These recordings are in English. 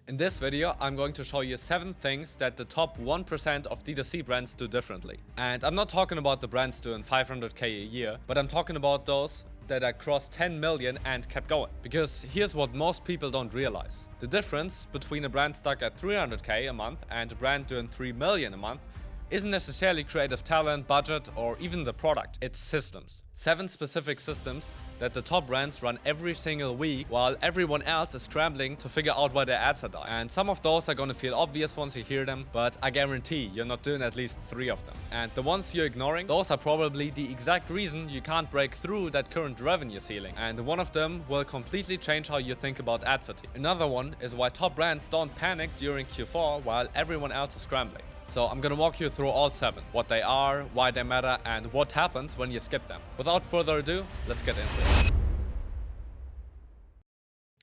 In this video, I'm going to show you 7 things that the top 1% of DTC brands do differently. And I'm not talking about the brands doing 500k a year, but I'm talking about those that are crossed 10 million and kept going. Because here's what most people don't realize. The difference between a brand stuck at 300k a month and a brand doing 3 million a month isn't necessarily creative talent, budget, or even the product. It's systems. 7 specific systems that the top brands run every single week while everyone else is scrambling to figure out why their ads are dying. And some of those are gonna feel obvious once you hear them, but I guarantee you're not doing at least 3 of them. And the ones you're ignoring, those are probably the exact reason you can't break through that current revenue ceiling. And one of them will completely change how you think about ad fatigue. Another one is why top brands don't panic during Q4 while everyone else is scrambling. So I'm gonna walk you through all 7, what they are, why they matter, and what happens when you skip them. Without further ado, let's get into it.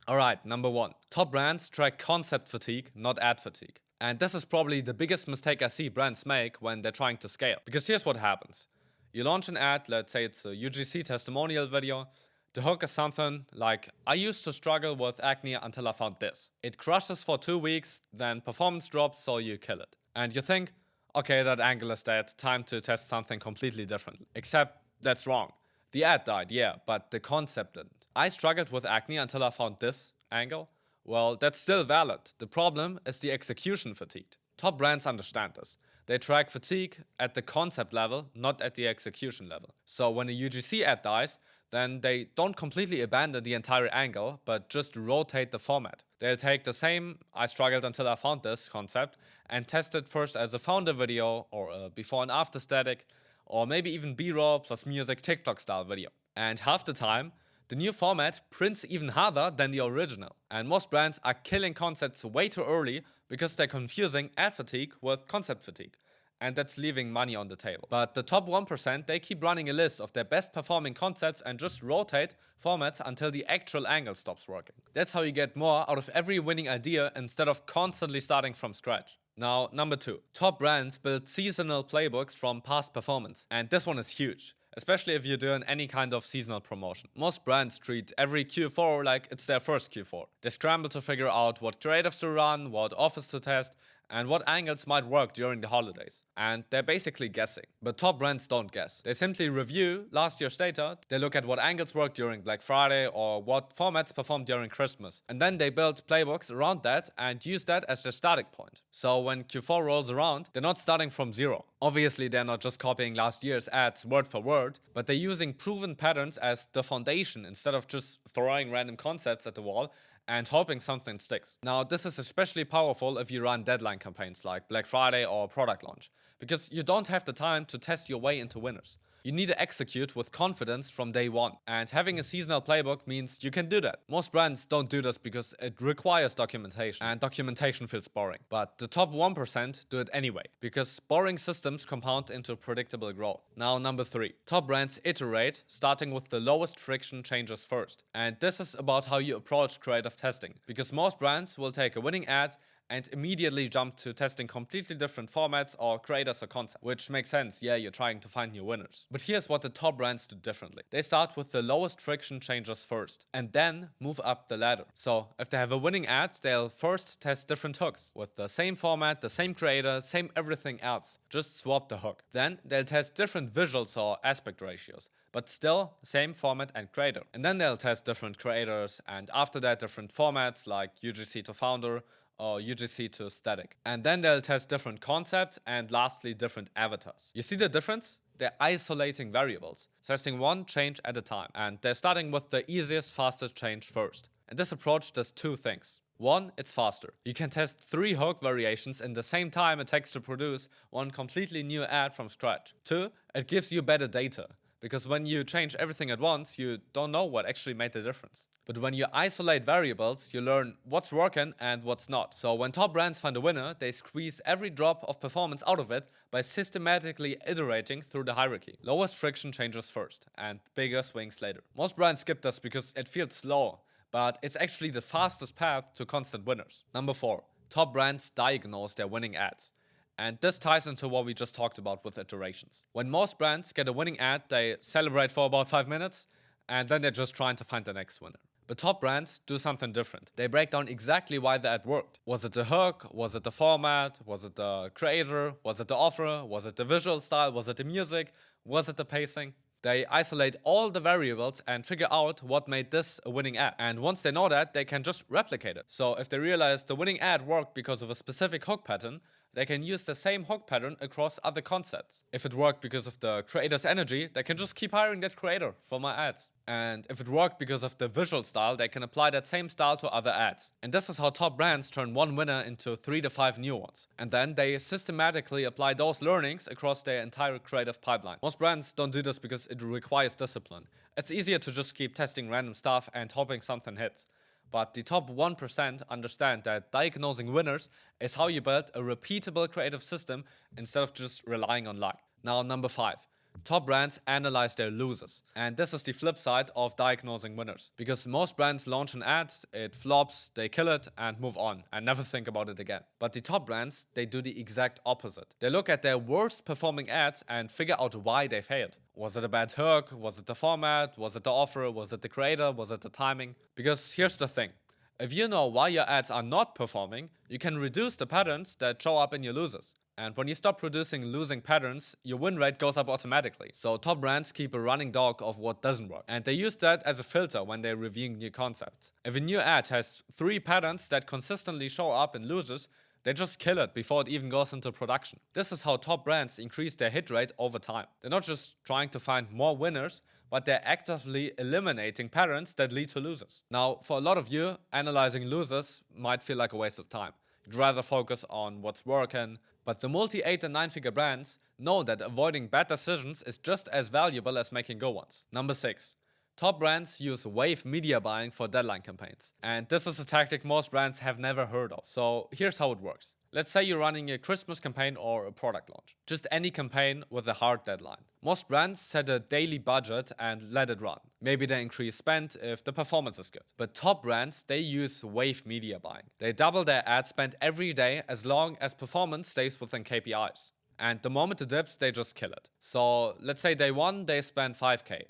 Alright, number 1. Top brands track concept fatigue, not ad fatigue. And this is probably the biggest mistake I see brands make when they're trying to scale. Because here's what happens. You launch an ad, let's say it's a UGC testimonial video. The hook is something like, I used to struggle with acne until I found this. It crushes for 2 weeks, then performance drops, so you kill it. And you think, okay, that angle is dead, time to test something completely different. Except that's wrong. The ad died, yeah, but the concept didn't. I struggled with acne until I found this angle. Well, that's still valid. The problem is the execution fatigue. Top brands understand this. They track fatigue at the concept level, not at the execution level. So when a UGC ad dies, then they don't completely abandon the entire angle, but just rotate the format. They'll take the same I struggled until I found this concept and test it first as a founder video or a before and after static, or maybe even B-roll plus music TikTok style video. And half the time, the new format prints even harder than the original. And most brands are killing concepts way too early because they're confusing ad fatigue with concept fatigue. And that's leaving money on the table. But the top 1%, they keep running a list of their best performing concepts and just rotate formats until the actual angle stops working. That's how you get more out of every winning idea instead of constantly starting from scratch. Now, number 2. Top brands build seasonal playbooks from past performance. And this one is huge, especially if you're doing any kind of seasonal promotion. Most brands treat every Q4 like it's their first Q4. They scramble to figure out what creatives to run, what offers to test, and what angles might work during the holidays. And they're basically guessing. But top brands don't guess. They simply review last year's data, they look at what angles worked during Black Friday or what formats performed during Christmas. And then they build playbooks around that and use that as their starting point. So when Q4 rolls around, they're not starting from zero. Obviously, they're not just copying last year's ads word for word, but they're using proven patterns as the foundation instead of just throwing random concepts at the wall and hoping something sticks. Now, this is especially powerful if you run deadline campaigns like Black Friday or product launch, because you don't have the time to test your way into winners. You need to execute with confidence from day one, and having a seasonal playbook means you can do that. Most brands don't do this because it requires documentation, and documentation feels boring. But the top 1% do it anyway, because boring systems compound into predictable growth. Now, number 3. Top brands iterate, starting with the lowest friction changes first. And this is about how you approach creative testing, because most brands will take a winning ad and immediately jump to testing completely different formats or creators or concepts. Which makes sense, yeah, you're trying to find new winners. But here's what the top brands do differently. They start with the lowest friction changes first, and then move up the ladder. So if they have a winning ad, they'll first test different hooks with the same format, the same creator, same everything else. Just swap the hook. Then they'll test different visuals or aspect ratios, but still same format and creator. And then they'll test different creators, and after that different formats like UGC to founder, or UGC to static. And then they'll test different concepts and lastly different avatars. You see the difference? They're isolating variables, testing one change at a time, and they're starting with the easiest, fastest change first. And this approach does 2 things. 1, it's faster. You can test 3 hook variations in the same time it takes to produce one completely new ad from scratch. 2, it gives you better data, because when you change everything at once, you don't know what actually made the difference. But when you isolate variables, you learn what's working and what's not. So when top brands find a winner, they squeeze every drop of performance out of it by systematically iterating through the hierarchy. Lowest friction changes first, and bigger swings later. Most brands skip this because it feels slow, but it's actually the fastest path to constant winners. Number 4. Top brands diagnose their winning ads. And this ties into what we just talked about with iterations. When most brands get a winning ad, they celebrate for about 5 minutes, and then they're just trying to find the next winner. But top brands do something different. They break down exactly why the ad worked. Was it the hook? Was it the format? Was it the creator? Was it the offer? Was it the visual style? Was it the music? Was it the pacing? They isolate all the variables and figure out what made this a winning ad. And once they know that, they can just replicate it. So if they realize the winning ad worked because of a specific hook pattern, they can use the same hook pattern across other concepts. If it worked because of the creator's energy, they can just keep hiring that creator for more ads. And if it worked because of the visual style, they can apply that same style to other ads. And this is how top brands turn one winner into 3 to 5 new ones. And then they systematically apply those learnings across their entire creative pipeline. Most brands don't do this because it requires discipline. It's easier to just keep testing random stuff and hoping something hits. But the top 1% understand that diagnosing winners is how you build a repeatable creative system instead of just relying on luck. Now, number 5. Top brands analyze their losers. And this is the flip side of diagnosing winners. Because most brands launch an ad, it flops, they kill it and move on and never think about it again. But the top brands, they do the exact opposite. They look at their worst performing ads and figure out why they failed. Was it a bad hook? Was it the format? Was it the offer? Was it the creator? Was it the timing? Because here's the thing. If you know why your ads are not performing, you can reduce the patterns that show up in your losers. And when you stop producing losing patterns, your win rate goes up automatically. So top brands keep a running dog of what doesn't work. And they use that as a filter when they're reviewing new concepts. If a new ad has 3 patterns that consistently show up in losers, they just kill it before it even goes into production. This is how top brands increase their hit rate over time. They're not just trying to find more winners, but they're actively eliminating patterns that lead to losers. Now, for a lot of you, analyzing losers might feel like a waste of time. You'd rather focus on what's working. But the multi-8 and 9-figure brands know that avoiding bad decisions is just as valuable as making good ones. Number 6. Top brands use wave media buying for deadline campaigns. And this is a tactic most brands have never heard of. So here's how it works. Let's say you're running a Christmas campaign or a product launch. Just any campaign with a hard deadline. Most brands set a daily budget and let it run. Maybe they increase spend if the performance is good. But top brands, they use wave media buying. They double their ad spend every day as long as performance stays within KPIs. And the moment it dips, they just kill it. So let's say day 1, they spend 5K.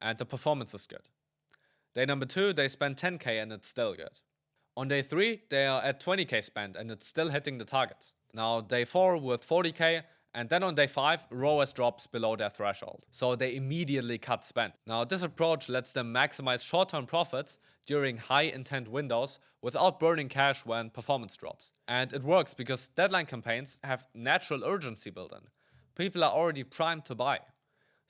And the performance is good. Day number 2, they spend 10K and it's still good. On day 3, they are at 20K spend and it's still hitting the targets. Now day 4 with 40K, and then on day 5, ROAS drops below their threshold. So they immediately cut spend. Now this approach lets them maximize short-term profits during high-intent windows without burning cash when performance drops. And it works because deadline campaigns have natural urgency built in. People are already primed to buy.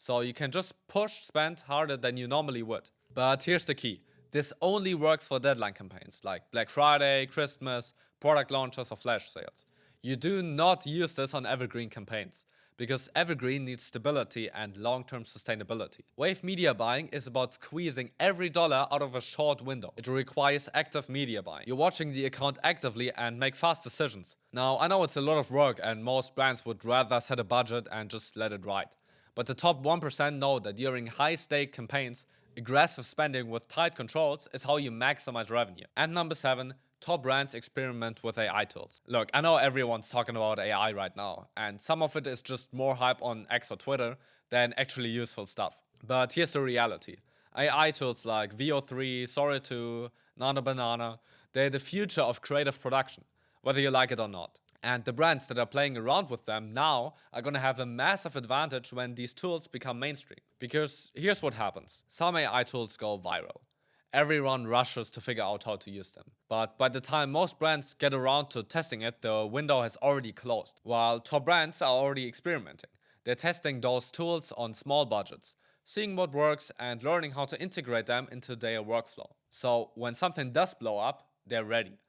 So you can just push spend harder than you normally would. But here's the key. This only works for deadline campaigns like Black Friday, Christmas, product launches or flash sales. You do not use this on evergreen campaigns because evergreen needs stability and long-term sustainability. Wave media buying is about squeezing every dollar out of a short window. It requires active media buying. You're watching the account actively and make fast decisions. Now, I know it's a lot of work and most brands would rather set a budget and just let it ride. But the top 1% know that during high-stake campaigns, aggressive spending with tight controls is how you maximize revenue. And number 7, top brands experiment with AI tools. Look, I know everyone's talking about AI right now, and some of it is just more hype on X or Twitter than actually useful stuff. But here's the reality. AI tools like VO3, Sora 2, Nano Banana, they're the future of creative production, whether you like it or not. And the brands that are playing around with them now are going to have a massive advantage when these tools become mainstream. Because here's what happens. Some AI tools go viral. Everyone rushes to figure out how to use them. But by the time most brands get around to testing it, the window has already closed. While top brands are already experimenting. They're testing those tools on small budgets, seeing what works and learning how to integrate them into their workflow. So when something does blow up, they're ready.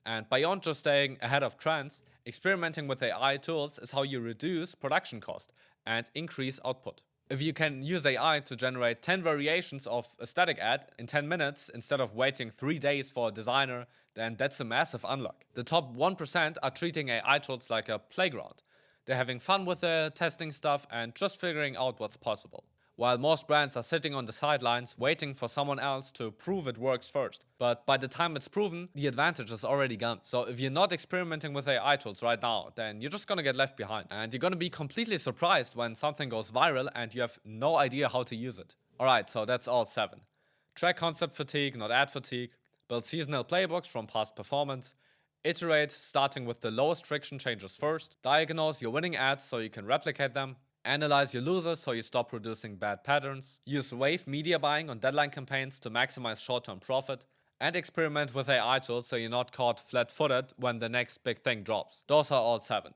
And beyond just staying ahead of trends, experimenting with AI tools is how you reduce production cost and increase output. If you can use AI to generate 10 variations of a static ad in 10 minutes instead of waiting 3 days for a designer, then that's a massive unlock. The top 1% are treating AI tools like a playground. They're having fun with it, testing stuff and just figuring out what's possible. While most brands are sitting on the sidelines waiting for someone else to prove it works first. But by the time it's proven, the advantage is already gone. So if you're not experimenting with AI tools right now, then you're just gonna get left behind. And you're gonna be completely surprised when something goes viral and you have no idea how to use it. Alright, so that's all 7. Track concept fatigue, not ad fatigue. Build seasonal playbooks from past performance. Iterate, starting with the lowest friction changes first. Diagnose your winning ads so you can replicate them. Analyze your losers so you stop producing bad patterns. Use wave media buying on deadline campaigns to maximize short-term profit. And experiment with AI tools so you're not caught flat-footed when the next big thing drops. Those are all 7.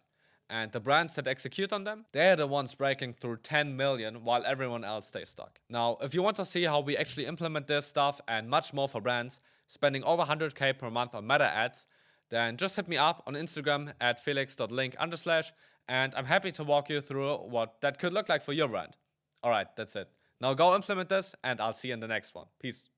And the brands that execute on them, they're the ones breaking through 10 million while everyone else stays stuck. Now, if you want to see how we actually implement this stuff and much more for brands, spending over 100k per month on meta ads, then just hit me up on Instagram at felix.link_, and I'm happy to walk you through what that could look like for your brand. Alright, that's it. Now go implement this, and I'll see you in the next one. Peace.